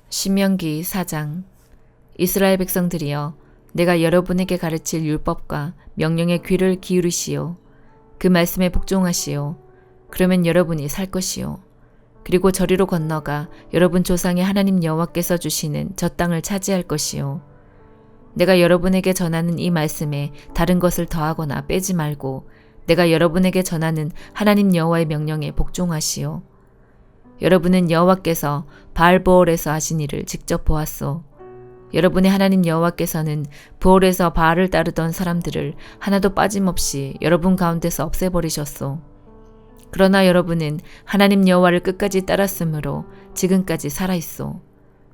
신명기 4장. 이스라엘 백성들이여, 내가 여러분에게 가르칠 율법과 명령에 귀를 기울이시오. 그 말씀에 복종하시오. 그러면 여러분이 살 것이요. 그리고 저리로 건너가 여러분 조상의 하나님 여호와께서 주시는 저 땅을 차지할 것이요. 내가 여러분에게 전하는 이 말씀에 다른 것을 더하거나 빼지 말고 내가 여러분에게 전하는 하나님 여호와의 명령에 복종하시오. 여러분은 여호와께서 바알보올에서 하신 일을 직접 보았소. 여러분의 하나님 여호와께서는 부올에서 바알을 따르던 사람들을 하나도 빠짐없이 여러분 가운데서 없애버리셨소. 그러나 여러분은 하나님 여호와를 끝까지 따랐으므로 지금까지 살아있소.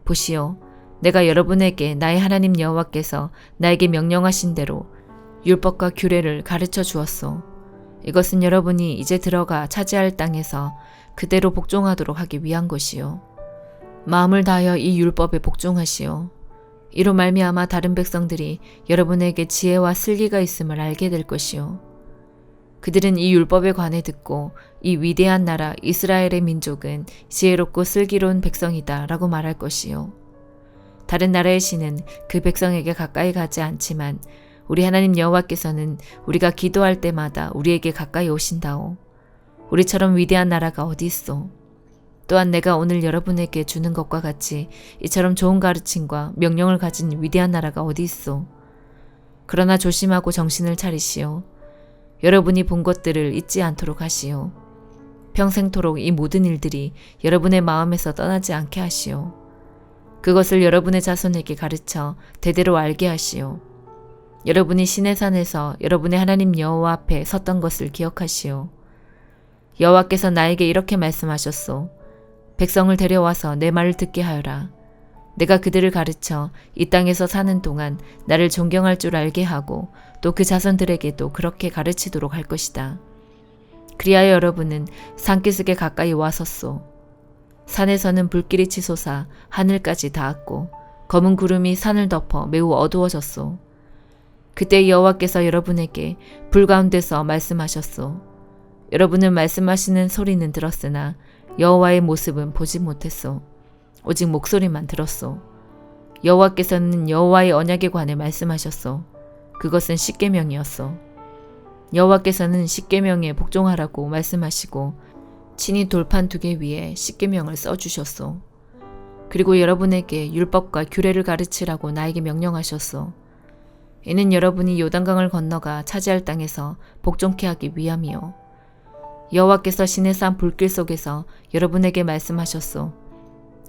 보시오, 내가 여러분에게 나의 하나님 여호와께서 나에게 명령하신 대로 율법과 규례를 가르쳐 주었소. 이것은 여러분이 이제 들어가 차지할 땅에서 그대로 복종하도록 하기 위한 것이요. 마음을 다하여 이 율법에 복종하시오. 이로 말미암아 다른 백성들이 여러분에게 지혜와 슬기가 있음을 알게 될 것이요. 그들은 이 율법에 관해 듣고 이 위대한 나라 이스라엘의 민족은 지혜롭고 슬기로운 백성이다 라고 말할 것이요. 다른 나라의 신은 그 백성에게 가까이 가지 않지만 우리 하나님 여호와께서는 우리가 기도할 때마다 우리에게 가까이 오신다오. 우리처럼 위대한 나라가 어디 있소. 또한 내가 오늘 여러분에게 주는 것과 같이 이처럼 좋은 가르침과 명령을 가진 위대한 나라가 어디 있소. 그러나 조심하고 정신을 차리시오. 여러분이 본 것들을 잊지 않도록 하시오. 평생토록 이 모든 일들이 여러분의 마음에서 떠나지 않게 하시오. 그것을 여러분의 자손에게 가르쳐 대대로 알게 하시오. 여러분이 시내산에서 여러분의 하나님 여호와 앞에 섰던 것을 기억하시오. 여호와께서 나에게 이렇게 말씀하셨소. 백성을 데려와서 내 말을 듣게 하여라. 내가 그들을 가르쳐 이 땅에서 사는 동안 나를 존경할 줄 알게 하고 또 그 자손들에게도 그렇게 가르치도록 할 것이다. 그리하여 여러분은 산기슭에 가까이 와섰소. 산에서는 불길이 치솟아 하늘까지 닿았고 검은 구름이 산을 덮어 매우 어두워졌소. 그때 여호와께서 여러분에게 불 가운데서 말씀하셨소. 여러분은 말씀하시는 소리는 들었으나 여호와의 모습은 보지 못했소. 오직 목소리만 들었소. 여호와께서는 여호와의 언약에 관해 말씀하셨소. 그것은 십계명이었소. 여호와께서는 십계명에 복종하라고 말씀하시고 친히 돌판 2개 위에 십계명을 써주셨소. 그리고 여러분에게 율법과 규례를 가르치라고 나에게 명령하셨소. 이는 여러분이 요단강을 건너가 차지할 땅에서 복종케 하기 위함이요. 여호와께서 시내산 불길 속에서 여러분에게 말씀하셨소.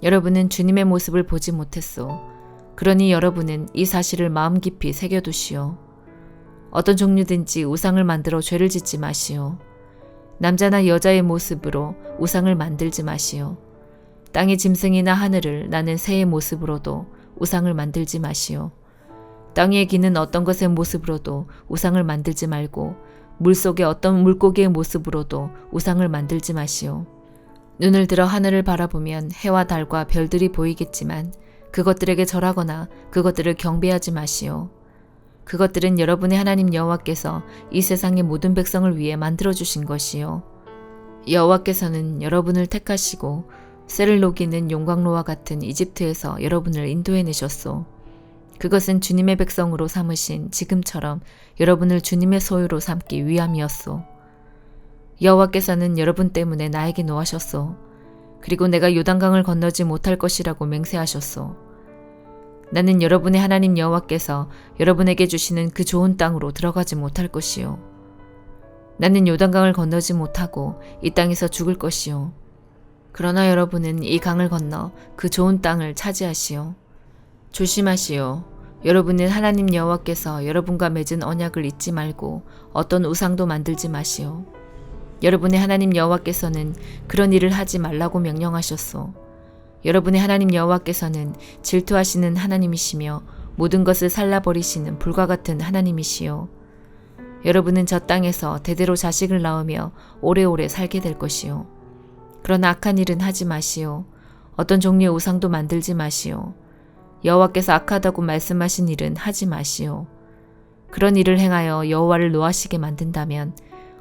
여러분은 주님의 모습을 보지 못했소. 그러니 여러분은 이 사실을 마음 깊이 새겨두시오. 어떤 종류든지 우상을 만들어 죄를 짓지 마시오. 남자나 여자의 모습으로 우상을 만들지 마시오. 땅의 짐승이나 하늘을 나는 새의 모습으로도 우상을 만들지 마시오. 땅 위에 기는 어떤 것의 모습으로도 우상을 만들지 말고 물속의 어떤 물고기의 모습으로도 우상을 만들지 마시오. 눈을 들어 하늘을 바라보면 해와 달과 별들이 보이겠지만 그것들에게 절하거나 그것들을 경배하지 마시오. 그것들은 여러분의 하나님 여호와께서 이 세상의 모든 백성을 위해 만들어주신 것이요. 여호와께서는 여러분을 택하시고 쇠를 녹이는 용광로와 같은 이집트에서 여러분을 인도해내셨소. 그것은 주님의 백성으로 삼으신 지금처럼 여러분을 주님의 소유로 삼기 위함이었소. 여호와께서는 여러분 때문에 나에게 노하셨소. 그리고 내가 요단강을 건너지 못할 것이라고 맹세하셨소. 나는 여러분의 하나님 여호와께서 여러분에게 주시는 그 좋은 땅으로 들어가지 못할 것이요. 나는 요단강을 건너지 못하고 이 땅에서 죽을 것이요. 그러나 여러분은 이 강을 건너 그 좋은 땅을 차지하시오. 조심하시오. 여러분은 하나님 여호와께서 여러분과 맺은 언약을 잊지 말고 어떤 우상도 만들지 마시오. 여러분의 하나님 여호와께서는 그런 일을 하지 말라고 명령하셨소. 여러분의 하나님 여호와께서는 질투하시는 하나님이시며 모든 것을 살라버리시는 불과 같은 하나님이시요. 여러분은 저 땅에서 대대로 자식을 낳으며 오래오래 살게 될 것이요. 그러나 악한 일은 하지 마시오. 어떤 종류의 우상도 만들지 마시오. 여호와께서 악하다고 말씀하신 일은 하지 마시오. 그런 일을 행하여 여호와를 노하시게 만든다면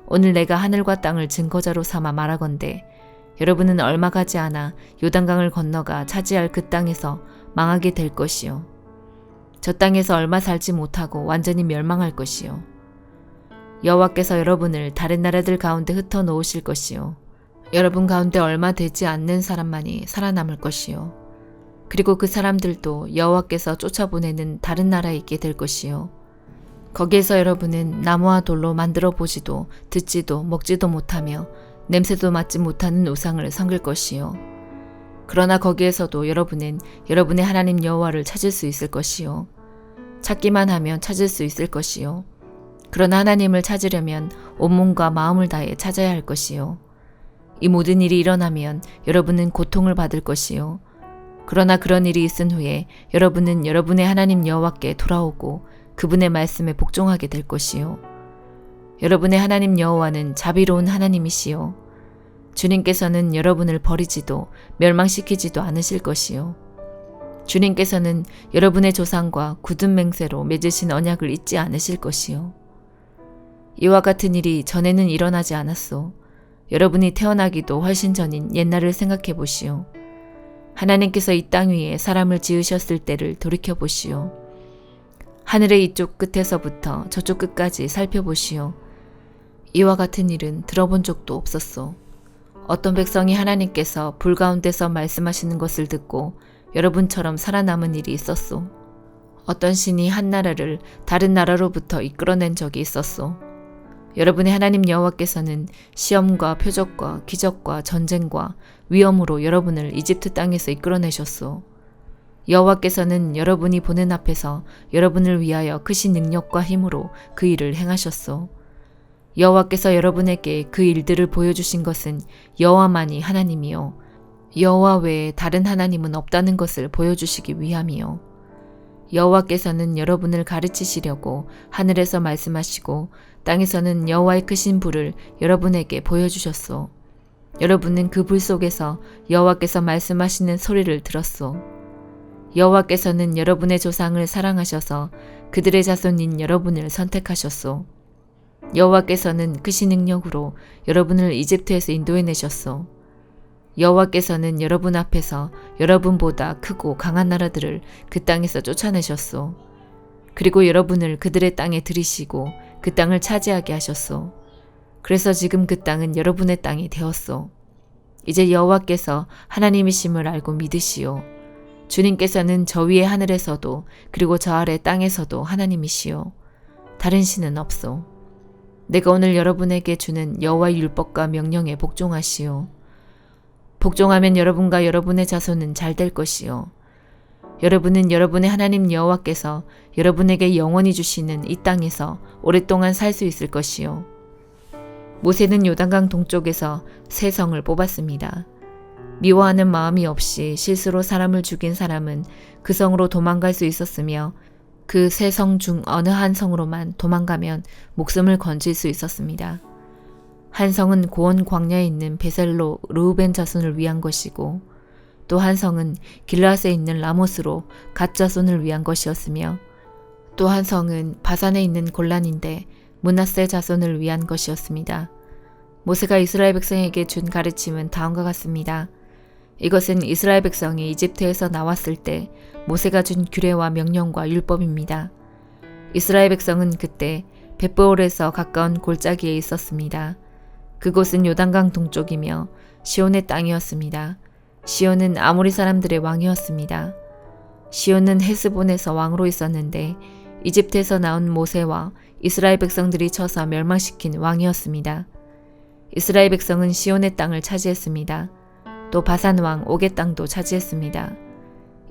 오늘 내가 하늘과 땅을 증거자로 삼아 말하건대 여러분은 얼마 가지 않아 요단강을 건너가 차지할 그 땅에서 망하게 될 것이요. 저 땅에서 얼마 살지 못하고 완전히 멸망할 것이요. 여호와께서 여러분을 다른 나라들 가운데 흩어 놓으실 것이요. 여러분 가운데 얼마 되지 않는 사람만이 살아남을 것이요. 그리고 그 사람들도 여호와께서 쫓아보내는 다른 나라에 있게 될 것이요. 거기에서 여러분은 나무와 돌로 만들어 보지도 듣지도 먹지도 못하며 냄새도 맡지 못하는 우상을 섬길 것이요. 그러나 거기에서도 여러분은 여러분의 하나님 여호와를 찾을 수 있을 것이요. 찾기만 하면 찾을 수 있을 것이요. 그러나 하나님을 찾으려면 온몸과 마음을 다해 찾아야 할 것이요. 이 모든 일이 일어나면 여러분은 고통을 받을 것이요. 그러나 그런 일이 있은 후에 여러분은 여러분의 하나님 여호와께 돌아오고 그분의 말씀에 복종하게 될 것이요. 여러분의 하나님 여호와는 자비로운 하나님이시요. 주님께서는 여러분을 버리지도 멸망시키지도 않으실 것이요. 주님께서는 여러분의 조상과 굳은 맹세로 맺으신 언약을 잊지 않으실 것이요. 이와 같은 일이 전에는 일어나지 않았소. 여러분이 태어나기도 훨씬 전인 옛날을 생각해 보시오. 하나님께서 이 땅 위에 사람을 지으셨을 때를 돌이켜 보시오. 하늘의 이쪽 끝에서부터 저쪽 끝까지 살펴보시오. 이와 같은 일은 들어본 적도 없었소. 어떤 백성이 하나님께서 불 가운데서 말씀하시는 것을 듣고 여러분처럼 살아남은 일이 있었소. 어떤 신이 한 나라를 다른 나라로부터 이끌어낸 적이 있었소. 여러분의 하나님 여호와께서는 시험과 표적과 기적과 전쟁과 위험으로 여러분을 이집트 땅에서 이끌어내셨소. 여호와께서는 여러분이 보는 앞에서 여러분을 위하여 크신 능력과 힘으로 그 일을 행하셨소. 여호와께서 여러분에게 그 일들을 보여주신 것은 여호와만이 하나님이요. 여호와 외에 다른 하나님은 없다는 것을 보여주시기 위함이요. 여호와께서는 여러분을 가르치시려고 하늘에서 말씀하시고 땅에서는 여호와의 크신 불을 여러분에게 보여주셨소. 여러분은 그 불 속에서 여호와께서 말씀하시는 소리를 들었소. 여호와께서는 여러분의 조상을 사랑하셔서 그들의 자손인 여러분을 선택하셨소. 여호와께서는 크신 능력으로 여러분을 이집트에서 인도해내셨소. 여호와께서는 여러분 앞에서 여러분보다 크고 강한 나라들을 그 땅에서 쫓아내셨소. 그리고 여러분을 그들의 땅에 들이시고 그 땅을 차지하게 하셨소. 그래서 지금 그 땅은 여러분의 땅이 되었소. 이제 여호와께서 하나님이심을 알고 믿으시오. 주님께서는 저 위의 하늘에서도 그리고 저 아래 땅에서도 하나님이시오. 다른 신은 없소. 내가 오늘 여러분에게 주는 여호와의 율법과 명령에 복종하시오. 복종하면 여러분과 여러분의 자손은 잘 될 것이요. 여러분은 여러분의 하나님 여호와께서 여러분에게 영원히 주시는 이 땅에서 오랫동안 살 수 있을 것이요. 모세는 요단강 동쪽에서 세 성을 뽑았습니다. 미워하는 마음이 없이 실수로 사람을 죽인 사람은 그 성으로 도망갈 수 있었으며 그 세 성 중 어느 한 성으로만 도망가면 목숨을 건질 수 있었습니다. 한 성은 고원 광야에 있는 베셀로 르우벤 자손을 위한 것이고 또 한 성은 길라앗에 있는 라모스로 갓 자손을 위한 것이었으며 또 한 성은 바산에 있는 골란인데 므낫세 자손을 위한 것이었습니다. 모세가 이스라엘 백성에게 준 가르침은 다음과 같습니다. 이것은 이스라엘 백성이 이집트에서 나왔을 때 모세가 준 규례와 명령과 율법입니다. 이스라엘 백성은 그때 벳보올에서 가까운 골짜기에 있었습니다. 그곳은 요단강 동쪽이며 시온의 땅이었습니다. 시온은 아모리 사람들의 왕이었습니다. 시온은 헤스본에서 왕으로 있었는데 이집트에서 나온 모세와 이스라엘 백성들이 쳐서 멸망시킨 왕이었습니다. 이스라엘 백성은 시온의 땅을 차지했습니다. 또 바산 왕 옥의 땅도 차지했습니다.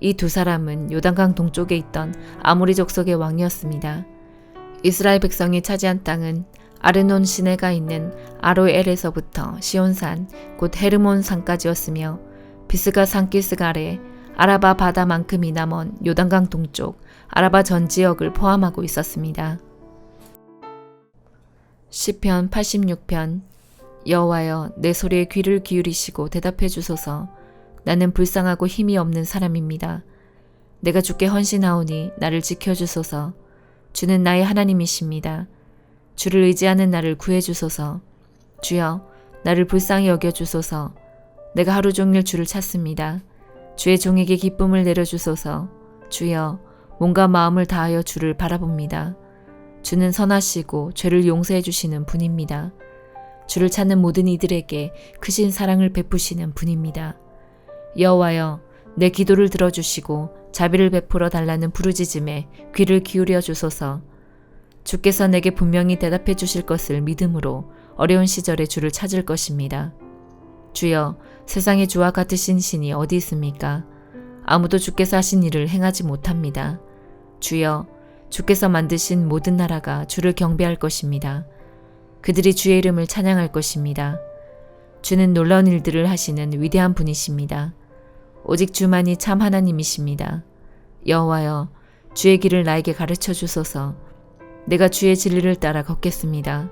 이 두 사람은 요단강 동쪽에 있던 아모리 족속의 왕이었습니다. 이스라엘 백성이 차지한 땅은 아르논 시내가 있는 아로엘에서부터 시온산 곧 헤르몬 산까지였으며 비스가 산기슭 아래 아라바 바다만큼이나 먼 요단강 동쪽 아라바 전 지역을 포함하고 있었습니다. 시편 86편 여호와여 내 소리에 귀를 기울이시고 대답해 주소서. 나는 불쌍하고 힘이 없는 사람입니다. 내가 주께 헌신하오니 나를 지켜주소서. 주는 나의 하나님이십니다. 주를 의지하는 나를 구해주소서. 주여 나를 불쌍히 여겨주소서. 내가 하루 종일 주를 찾습니다. 주의 종에게 기쁨을 내려주소서. 주여, 몸과 마음을 다하여 주를 바라봅니다. 주는 선하시고 죄를 용서해 주시는 분입니다. 주를 찾는 모든 이들에게 크신 사랑을 베푸시는 분입니다. 여호와여, 내 기도를 들어주시고 자비를 베풀어 달라는 부르짖음에 귀를 기울여 주소서. 주께서 내게 분명히 대답해 주실 것을 믿음으로 어려운 시절에 주를 찾을 것입니다. 주여, 세상에 주와 같으신 신이 어디 있습니까? 아무도 주께서 하신 일을 행하지 못합니다. 주여, 주께서 만드신 모든 나라가 주를 경배할 것입니다. 그들이 주의 이름을 찬양할 것입니다. 주는 놀라운 일들을 하시는 위대한 분이십니다. 오직 주만이 참 하나님이십니다. 여호와여, 주의 길을 나에게 가르쳐 주소서. 내가 주의 진리를 따라 걷겠습니다.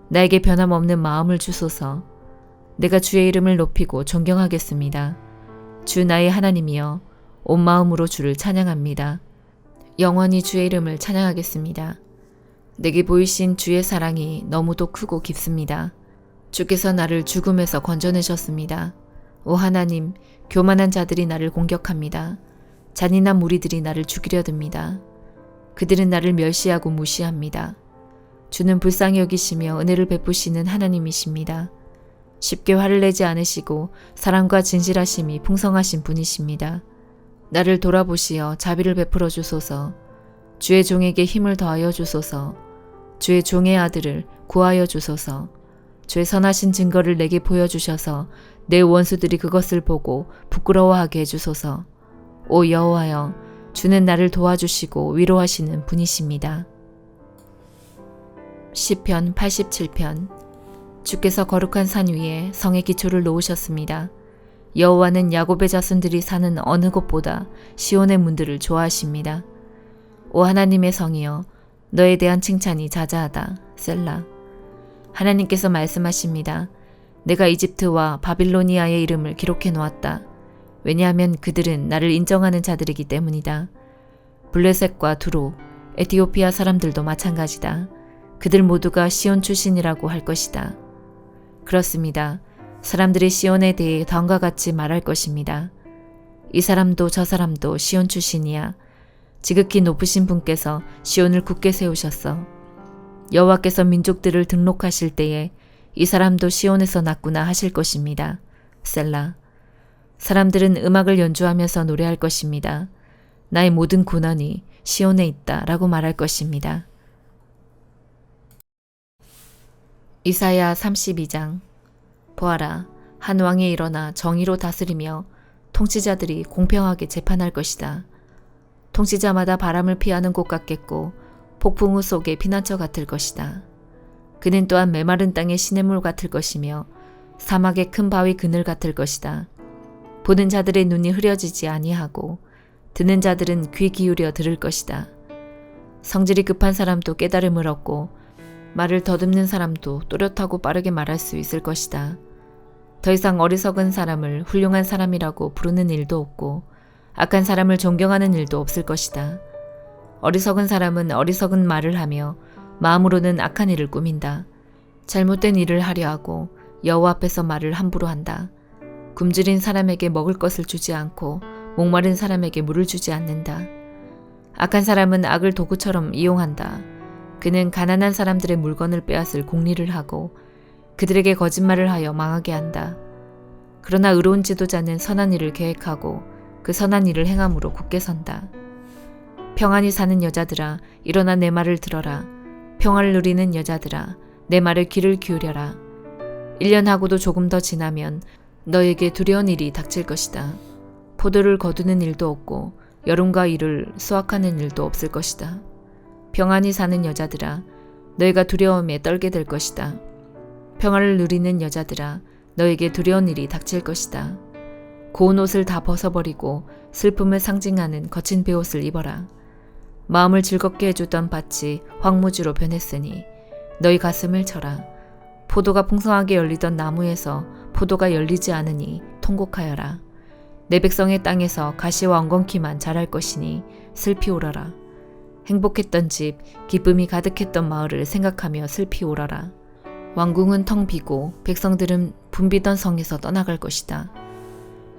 나에게 변함없는 마음을 주소서. 내가 주의 이름을 높이고 존경하겠습니다. 주 나의 하나님이여, 온 마음으로 주를 찬양합니다. 영원히 주의 이름을 찬양하겠습니다. 내게 보이신 주의 사랑이 너무도 크고 깊습니다. 주께서 나를 죽음에서 건져내셨습니다. 오 하나님, 교만한 자들이 나를 공격합니다. 잔인한 무리들이 나를 죽이려 듭니다. 그들은 나를 멸시하고 무시합니다. 주는 불쌍히 여기시며 은혜를 베푸시는 하나님이십니다. 쉽게 화를 내지 않으시고 사랑과 진실하심이 풍성하신 분이십니다. 나를 돌아보시어 자비를 베풀어 주소서. 주의 종에게 힘을 더하여 주소서. 주의 종의 아들을 구하여 주소서. 주의 선하신 증거를 내게 보여주셔서 내 원수들이 그것을 보고 부끄러워하게 해주소서. 오 여호와여, 주는 나를 도와주시고 위로하시는 분이십니다. 시편 87편. 주께서 거룩한 산 위에 성의 기초를 놓으셨습니다. 여호와는 야곱의 자손들이 사는 어느 곳보다 시온의 문들을 좋아하십니다. 오 하나님의 성이여, 너에 대한 칭찬이 자자하다. 셀라. 하나님께서 말씀하십니다. 내가 이집트와 바빌로니아의 이름을 기록해 놓았다. 왜냐하면 그들은 나를 인정하는 자들이기 때문이다. 블레셋과 두로, 에티오피아 사람들도 마찬가지다. 그들 모두가 시온 출신이라고 할 것이다. 그렇습니다. 사람들이 시온에 대해 다음과 같이 말할 것입니다. 이 사람도 저 사람도 시온 출신이야. 지극히 높으신 분께서 시온을 굳게 세우셨어. 여호와께서 민족들을 등록하실 때에 이 사람도 시온에서 났구나 하실 것입니다. 셀라. 사람들은 음악을 연주하면서 노래할 것입니다. 나의 모든 고난이 시온에 있다 라고 말할 것입니다. 이사야 32장. 보아라, 한 왕이 일어나 정의로 다스리며 통치자들이 공평하게 재판할 것이다. 통치자마다 바람을 피하는 곳 같겠고 폭풍우 속의 피난처 같을 것이다. 그는 또한 메마른 땅의 시냇물 같을 것이며 사막의 큰 바위 그늘 같을 것이다. 보는 자들의 눈이 흐려지지 아니하고 듣는 자들은 귀 기울여 들을 것이다. 성질이 급한 사람도 깨달음을 얻고 말을 더듬는 사람도 또렷하고 빠르게 말할 수 있을 것이다. 더 이상 어리석은 사람을 훌륭한 사람이라고 부르는 일도 없고 악한 사람을 존경하는 일도 없을 것이다. 어리석은 사람은 어리석은 말을 하며 마음으로는 악한 일을 꾸민다. 잘못된 일을 하려 하고 여호와 앞에서 말을 함부로 한다. 굶주린 사람에게 먹을 것을 주지 않고 목마른 사람에게 물을 주지 않는다. 악한 사람은 악을 도구처럼 이용한다. 그는 가난한 사람들의 물건을 빼앗을 공리를 하고 그들에게 거짓말을 하여 망하게 한다. 그러나 의로운 지도자는 선한 일을 계획하고 그 선한 일을 행함으로 굳게 선다. 평안히 사는 여자들아, 일어나 내 말을 들어라. 평화를 누리는 여자들아, 내 말에 귀를 기울여라. 1년하고도 조금 더 지나면 너에게 두려운 일이 닥칠 것이다. 포도를 거두는 일도 없고 여름과 이를 수확하는 일도 없을 것이다. 평안히 사는 여자들아, 너희가 두려움에 떨게 될 것이다. 평화를 누리는 여자들아, 너에게 두려운 일이 닥칠 것이다. 고운 옷을 다 벗어버리고 슬픔을 상징하는 거친 베옷을 입어라. 마음을 즐겁게 해주던 밭이 황무지로 변했으니 너희 가슴을 쳐라. 포도가 풍성하게 열리던 나무에서 포도가 열리지 않으니 통곡하여라. 내 백성의 땅에서 가시와 엉겅퀴만 자랄 것이니 슬피 울어라. 행복했던 집, 기쁨이 가득했던 마을을 생각하며 슬피 울어라. 왕궁은 텅 비고 백성들은 붐비던 성에서 떠나갈 것이다.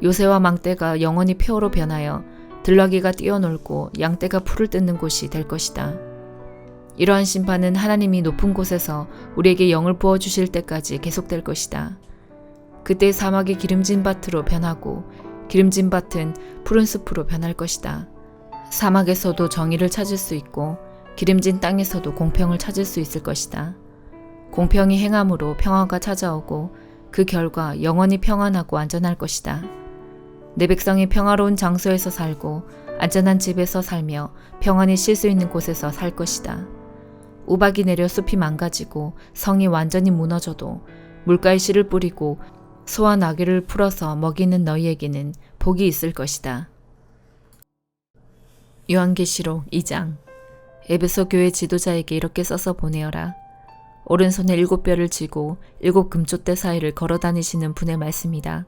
요새와 망대가 영원히 폐허로 변하여 들나귀가 뛰어놀고 양떼가 풀을 뜯는 곳이 될 것이다. 이러한 심판은 하나님이 높은 곳에서 우리에게 영을 부어주실 때까지 계속될 것이다. 그때 사막이 기름진 밭으로 변하고 기름진 밭은 푸른 숲으로 변할 것이다. 사막에서도 정의를 찾을 수 있고 기름진 땅에서도 공평을 찾을 수 있을 것이다. 공평이 행함으로 평화가 찾아오고 그 결과 영원히 평안하고 안전할 것이다. 내 백성이 평화로운 장소에서 살고 안전한 집에서 살며 평안히 쉴 수 있는 곳에서 살 것이다. 우박이 내려 숲이 망가지고 성이 완전히 무너져도 물가에 씨를 뿌리고 소와 나귀를 풀어서 먹이는 너희에게는 복이 있을 것이다. 요한계시록 2장. 에베소 교회 지도자에게 이렇게 써서 보내어라. 오른손에 7뼈를 쥐고 7 금촛대 사이를 걸어다니시는 분의 말씀이다.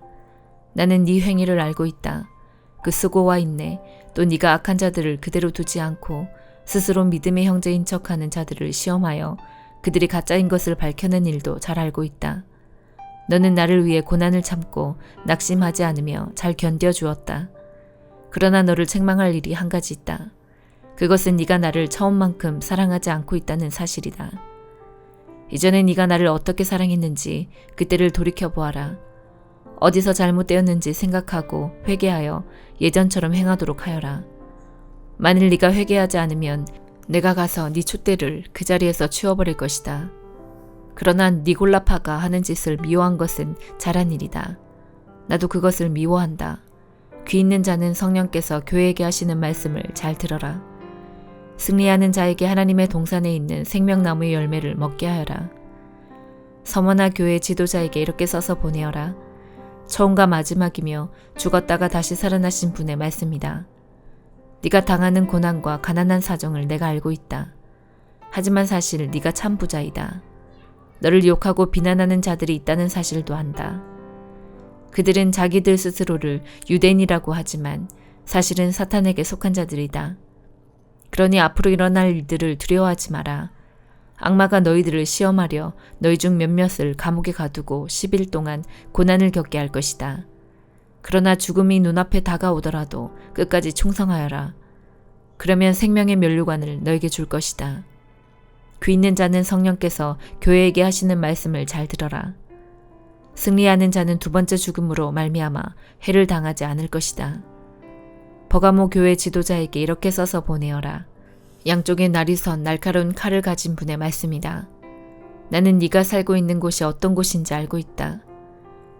나는 네 행위를 알고 있다. 그 수고와 인내, 또 네가 악한 자들을 그대로 두지 않고 스스로 믿음의 형제인 척하는 자들을 시험하여 그들이 가짜인 것을 밝혀낸 일도 잘 알고 있다. 너는 나를 위해 고난을 참고 낙심하지 않으며 잘 견뎌주었다. 그러나 너를 책망할 일이 한 가지 있다. 그것은 네가 나를 처음만큼 사랑하지 않고 있다는 사실이다. 이전에 네가 나를 어떻게 사랑했는지 그때를 돌이켜보아라. 어디서 잘못되었는지 생각하고 회개하여 예전처럼 행하도록 하여라. 만일 네가 회개하지 않으면 내가 가서 네 촛대를 그 자리에서 치워버릴 것이다. 그러나 니골라파가 하는 짓을 미워한 것은 잘한 일이다. 나도 그것을 미워한다. 귀 있는 자는 성령께서 교회에게 하시는 말씀을 잘 들어라. 승리하는 자에게 하나님의 동산에 있는 생명나무의 열매를 먹게 하여라. 서머나 교회 지도자에게 이렇게 써서 보내어라. 처음과 마지막이며 죽었다가 다시 살아나신 분의 말씀이다. 네가 당하는 고난과 가난한 사정을 내가 알고 있다. 하지만 사실 네가 참 부자이다. 너를 욕하고 비난하는 자들이 있다는 사실도 안다. 그들은 자기들 스스로를 유대인이라고 하지만 사실은 사탄에게 속한 자들이다. 그러니 앞으로 일어날 일들을 두려워하지 마라. 악마가 너희들을 시험하려 너희 중 몇몇을 감옥에 가두고 10일 동안 고난을 겪게 할 것이다. 그러나 죽음이 눈앞에 다가오더라도 끝까지 충성하여라. 그러면 생명의 면류관을 너에게 줄 것이다. 귀 있는 자는 성령께서 교회에게 하시는 말씀을 잘 들어라. 승리하는 자는 두 번째 죽음으로 말미암아 해를 당하지 않을 것이다. 버가모 교회 지도자에게 이렇게 써서 보내어라. 양쪽에 날이 선 날카로운 칼을 가진 분의 말씀이다. 나는 네가 살고 있는 곳이 어떤 곳인지 알고 있다.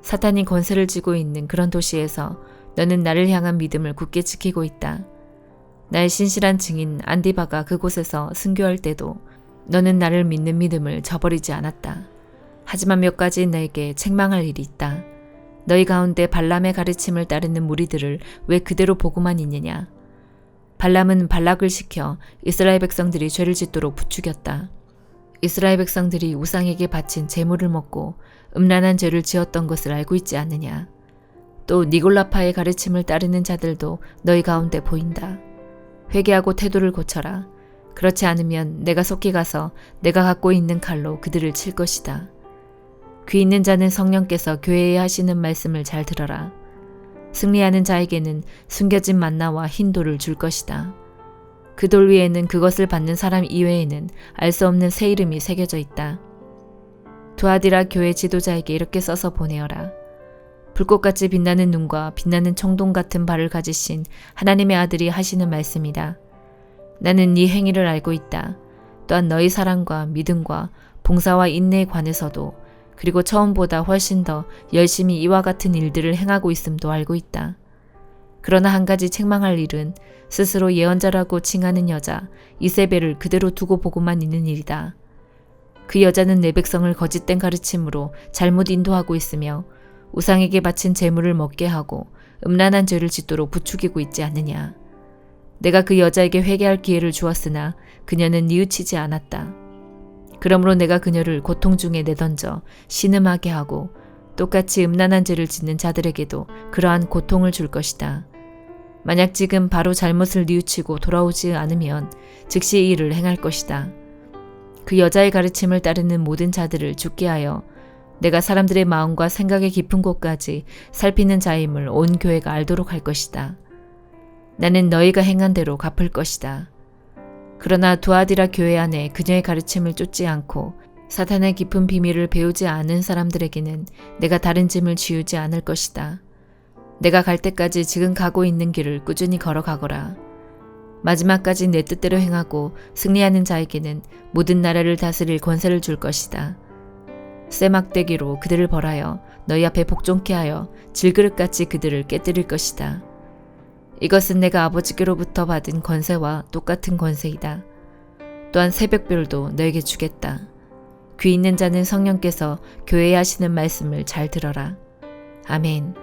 사탄이 권세를 쥐고 있는 그런 도시에서 너는 나를 향한 믿음을 굳게 지키고 있다. 나의 신실한 증인 안디바가 그곳에서 순교할 때도 너는 나를 믿는 믿음을 저버리지 않았다. 하지만 몇 가지 너에게 책망할 일이 있다. 너희 가운데 발람의 가르침을 따르는 무리들을 왜 그대로 보고만 있느냐. 발람은 발락을 시켜 이스라엘 백성들이 죄를 짓도록 부추겼다. 이스라엘 백성들이 우상에게 바친 제물을 먹고 음란한 죄를 지었던 것을 알고 있지 않느냐. 또 니골라파의 가르침을 따르는 자들도 너희 가운데 보인다. 회개하고 태도를 고쳐라. 그렇지 않으면 내가 속히 가서 내가 갖고 있는 칼로 그들을 칠 것이다. 귀 있는 자는 성령께서 교회에 하시는 말씀을 잘 들어라. 승리하는 자에게는 숨겨진 만나와 흰 돌을 줄 것이다. 그 돌 위에는 그것을 받는 사람 이외에는 알 수 없는 새 이름이 새겨져 있다. 두아디라 교회 지도자에게 이렇게 써서 보내어라. 불꽃같이 빛나는 눈과 빛나는 청동 같은 발을 가지신 하나님의 아들이 하시는 말씀이다. 나는 네 행위를 알고 있다. 또한 너희 사랑과 믿음과 봉사와 인내에 관해서도 그리고 처음보다 훨씬 더 열심히 이와 같은 일들을 행하고 있음도 알고 있다. 그러나 한 가지 책망할 일은 스스로 예언자라고 칭하는 여자 이세벨을 그대로 두고 보고만 있는 일이다. 그 여자는 내 백성을 거짓된 가르침으로 잘못 인도하고 있으며 우상에게 바친 제물을 먹게 하고 음란한 죄를 짓도록 부추기고 있지 않느냐. 내가 그 여자에게 회개할 기회를 주었으나 그녀는 뉘우치지 않았다. 그러므로 내가 그녀를 고통 중에 내던져 신음하게 하고 똑같이 음란한 죄를 짓는 자들에게도 그러한 고통을 줄 것이다. 만약 지금 바로 잘못을 뉘우치고 돌아오지 않으면 즉시 이 일을 행할 것이다. 그 여자의 가르침을 따르는 모든 자들을 죽게 하여 내가 사람들의 마음과 생각의 깊은 곳까지 살피는 자임을 온 교회가 알도록 할 것이다. 나는 너희가 행한 대로 갚을 것이다. 그러나 두아디라 교회 안에 그녀의 가르침을 쫓지 않고 사탄의 깊은 비밀을 배우지 않은 사람들에게는 내가 다른 짐을 지우지 않을 것이다. 내가 갈 때까지 지금 가고 있는 길을 꾸준히 걸어가거라. 마지막까지 내 뜻대로 행하고 승리하는 자에게는 모든 나라를 다스릴 권세를 줄 것이다. 쇠막대기로 그들을 벌하여 너희 앞에 복종케 하여 질그릇같이 그들을 깨뜨릴 것이다. 이것은 내가 아버지께로부터 받은 권세와 똑같은 권세이다. 또한 새벽별도 너에게 주겠다. 귀 있는 자는 성령께서 교회에 하시는 말씀을 잘 들어라. 아멘.